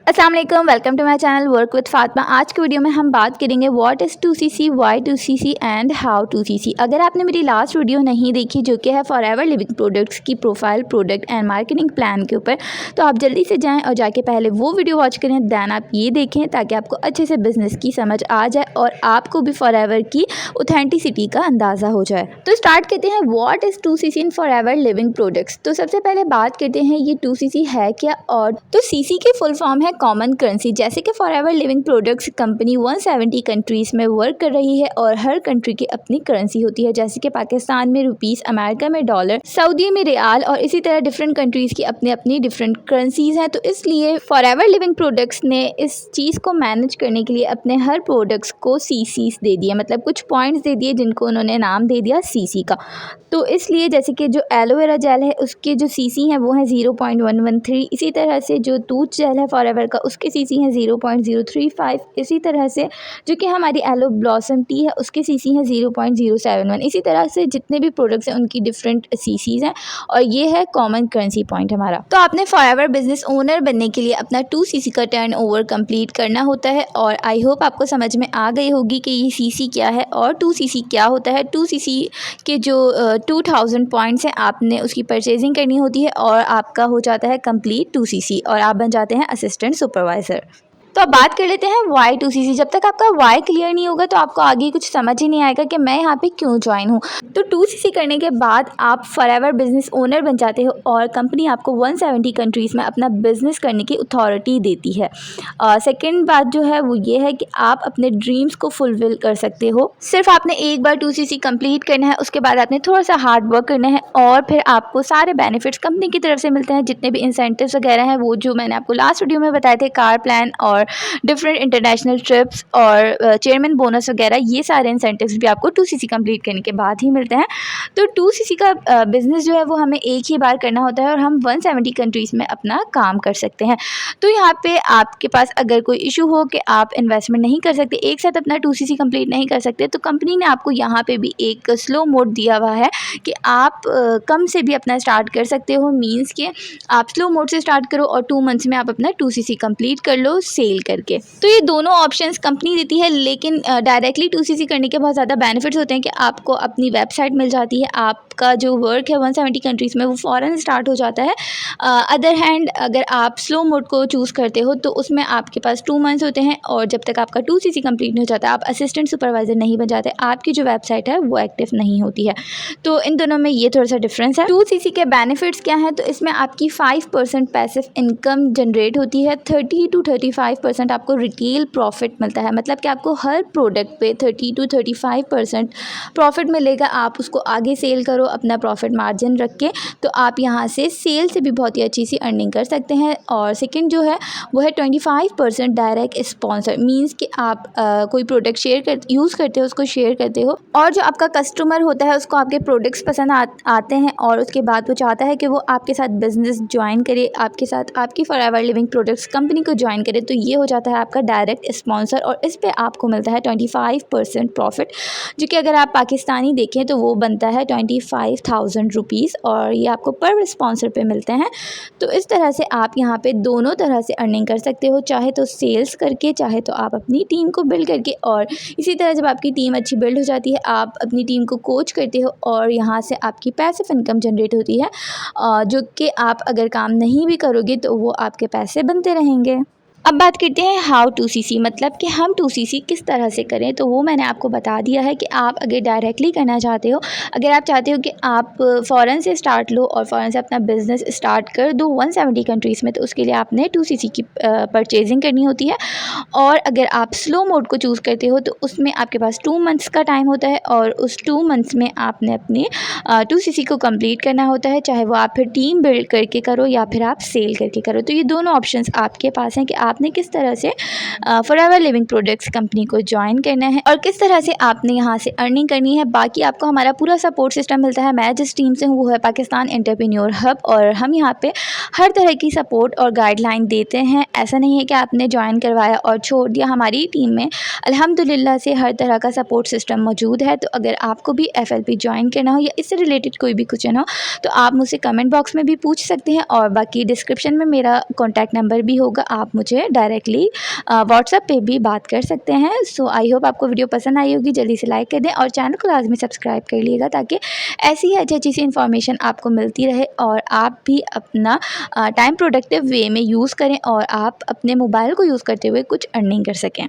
अस्सलाम वालेकुम, welcome to my channel work with Fatima. आज की वीडियो में हम बात करेंगे what is 2CC, why 2CC and how 2CC। अगर आपने मेरी लास्ट वीडियो नहीं देखी जो कि है फॉरएवर लिविंग प्रोडक्ट्स की profile, product and marketing plan के ऊपर, तो आप जल्दी से जाएं और जाके पहले वो वीडियो वॉच करें, दैन आप ये देखें ताकि आपको अच्छे से बिजनेस की समझ आ जाए और आपको भी फॉरएवर की ऑथेंटिसिटी का अंदाज़ा हो जाए। तो स्टार्ट करते हैं what is 2CC in forever living products. तो सबसे पहले बात करते हैं ये 2CC है क्या। और तो CC की फुल फॉर्म है कॉमन करेंसी। जैसे कि forever living products company 170 countries में वर्क कर रही है और हर कंट्री की अपनी करेंसी होती है, जैसे कि पाकिस्तान में रुपीस, अमेरिका में डॉलर, सऊदी में रियाल और इसी तरह डिफरेंट कंट्रीज़ की अपनी अपनी डिफरेंट करेंसीज़ हैं। तो इसलिए फॉरएवर लिविंग प्रोडक्ट्स ने इस चीज़ को मैनेज करने के लिए अपने हर प्रोडक्ट्स को CCs दे दिए, मतलब कुछ पॉइंट्स दे दिए जिनको उन्होंने नाम दे दिया CC का। तो इसलिए जैसे कि जो एलोवेरा जेल है उसके जो CC हैं वो है 0.113। इसी तरह से जो टूथ जेल है फॉरएवर का उसके CC हैं 0.035। इसी तरह से जो कि हमारी एलो ब्लॉसम टी है उसके CC हैं 0.071। इसी तरह से जितने भी प्रोडक्ट्स हैं उनकी डिफरेंट CCs हैं और ये है कॉमन करेंसी पॉइंट हमारा। तो आपने फॉरएवर बिजनेस ओनर बनने के लिए अपना 2CC का टर्न ओवर कंप्लीट करना होता है और आई होप आपको समझ में आ गई होगी कि ये CC क्या है और 2CC क्या होता है। 2CC के जो 2000 पॉइंट्स हैं आपने उसकी परचेजिंग करनी होती है और आपका हो जाता है कंप्लीट 2CC और आप बन जाते हैं असिस्टेंट सुपरवाइज़र। तो अब बात कर लेते हैं वाई 2CC। जब तक आपका वाई क्लियर नहीं होगा तो आपको आगे कुछ समझ ही नहीं आएगा कि मैं यहाँ पे क्यों ज्वाइन हूँ। तो 2CC करने के बाद आप फॉरएवर बिजनेस ओनर बन जाते हो और कंपनी आपको 170 कंट्रीज़ में अपना बिजनेस करने की अथॉरिटी देती है। सेकेंड बात जो है वो ये है कि आप अपने ड्रीम्स को फुलफिल कर सकते हो। सिर्फ आपने एक बार 2CC कंप्लीट करना है, उसके बाद आपने थोड़ा सा हार्ड वर्क करना है और फिर आपको सारे बेनिफिट्स कंपनी की तरफ से मिलते हैं। जितने भी इंसेंटिव्स वगैरह हैं वो जो मैंने आपको लास्ट वीडियो में बताए थे, कार प्लान और डिफरेंट इंटरनेशनल ट्रिप्स और चेयरमैन बोनस वगैरह, ये सारे इंसेंटिव्स भी आपको 2CC कंप्लीट करने के बाद ही मिलते हैं। तो 2CC का बिज़नेस जो है वो हमें एक ही बार करना होता है और हम 170 कंट्रीज़ में अपना काम कर सकते हैं। तो यहाँ पे आपके पास अगर कोई इशू हो कि आप इन्वेस्टमेंट नहीं कर सकते, एक साथ अपना 2CC कंप्लीट नहीं कर सकते, तो कंपनी ने आपको यहाँ पे भी एक स्लो मोड दिया हुआ है कि आप कम से भी अपना स्टार्ट कर सकते हो। मीन्स कि आप स्लो मोड से स्टार्ट करो और 2 मंथ्स में आप अपना 2CC कंप्लीट कर लो सेल करके। तो ये दोनों ऑप्शंस कंपनी देती है, लेकिन डायरेक्टली 2CC करने के बहुत ज़्यादा बेनिफिट्स होते हैं कि आपको अपनी वेबसाइट मिल जाती है, आपका जो वर्क है 170 कंट्रीज़ में वो फ़ौरन स्टार्ट हो जाता है। अदर हैंड अगर आप स्लो मोड को चूज़ करते हो तो उसमें आपके पास 2 मंथ्स होते हैं और जब तक आपका 2CC कंप्लीट नहीं हो जाता आप असिस्टेंट सुपरवाइज़र नहीं बन जाते, आपकी जो वेबसाइट है वो एक्टिव नहीं होती है। तो इन दोनों में ये थोड़ा सा डिफरेंस है। 2CC के बेनिफिट्स क्या हैं, तो इसमें आपकी 5% पैसिव इनकम जनरेट होती है, 30 to 35% आपको रिटेल प्रॉफिट मिलता है, मतलब कि आपको हर प्रोडक्ट पे 30 to 35% प्रॉफिट मिलेगा। आप उसको आगे सेल करो अपना प्रॉफिट मार्जिन रख के, तो आप यहाँ से सेल से भी बहुत ही अच्छी सी अर्निंग कर सकते हैं। और सेकंड जो है वो है 25% डायरेक्ट स्पॉन्सर। मींस कि आप कोई प्रोडक्ट यूज़ करते हो, उसको शेयर करते हो और जो आपका कस्टमर होता है उसको आपके प्रोडक्ट्स पसंद आते हैं और उसके बाद वो चाहता है कि वो आपके साथ बिजनेस ज्वाइन करे, आपके साथ आपकी फॉरएवर लिविंग प्रोडक्ट्स कंपनी को ज्वाइन करे, तो ये हो जाता है आपका डायरेक्ट स्पॉन्सर और इस पे आपको मिलता है 25% प्रॉफिट, जो कि अगर आप पाकिस्तानी देखें तो वो बनता है 25,000 रुपीज़ और ये आपको पर स्पॉन्सर पे मिलते हैं। तो इस तरह से आप यहाँ पे दोनों तरह से अर्निंग कर सकते हो, चाहे तो सेल्स करके, चाहे तो आप अपनी टीम को बिल्ड करके। और इसी तरह जब आपकी टीम अच्छी बिल्ड हो जाती है आप अपनी टीम को कोच करते हो और यहाँ से आपकी पैसिव इनकम जनरेट होती है, जो कि आप अगर काम नहीं भी करोगे तो वो आपके पैसे बनते रहेंगे। अब बात करते हैं हाउ 2CC, मतलब कि हम 2CC किस तरह से करें। तो वो मैंने आपको बता दिया है कि आप अगर डायरेक्टली करना चाहते हो, अगर आप चाहते हो कि आप फ़ौरन से स्टार्ट लो और फ़ौरन से अपना बिज़नेस स्टार्ट कर दो 170 कंट्रीज़ में, तो उसके लिए आपने 2CC की परचेजिंग करनी होती है। और अगर आप स्लो मोड को चूज़ करते हो तो उसमें आपके पास 2 मंथ्स का टाइम होता है और उस 2 मंथ्स में आपने अपने 2CC को कंप्लीट करना होता है, चाहे वो आप फिर टीम बिल्ड करके करो या फिर आप सेल करके करो। तो ये दोनों ऑप्शंस आपके पास हैं कि आपने किस तरह से फॉरएवर लिविंग प्रोडक्ट्स कंपनी को ज्वाइन करना है और किस तरह से आपने यहाँ से अर्निंग करनी है। बाकी आपको हमारा पूरा सपोर्ट सिस्टम मिलता है। मैं जिस टीम से हूँ वो है पाकिस्तान एंटरप्रेन्योर हब और हम यहाँ पे हर तरह की सपोर्ट और गाइडलाइन देते हैं। ऐसा नहीं है कि आपने ज्वाइन करवाया और छोड़ दिया। हमारी टीम में अल्हम्दुलिल्लाह से हर तरह का सपोर्ट सिस्टम मौजूद है। तो अगर आपको भी FLP ज्वाइन करना हो या इससे रिलेटेड कोई भी क्वेश्चन हो तो आप मुझसे कमेंट बॉक्स में भी पूछ सकते हैं और बाकी डिस्क्रिप्शन में मेरा कॉन्टैक्ट नंबर भी होगा, आप मुझे डायरेक्टली व्हाट्सएप पे भी बात कर सकते हैं। सो आई होप आपको वीडियो पसंद आई होगी। जल्दी से लाइक कर दें और चैनल को लाजमी सब्सक्राइब कर लीजिएगा ताकि ऐसी ही अच्छी सी इन्फॉर्मेशन आपको मिलती रहे और आप भी अपना टाइम प्रोडक्टिव वे में यूज़ करें और आप अपने मोबाइल को यूज़ करते हुए कुछ अर्निंग कर सकें।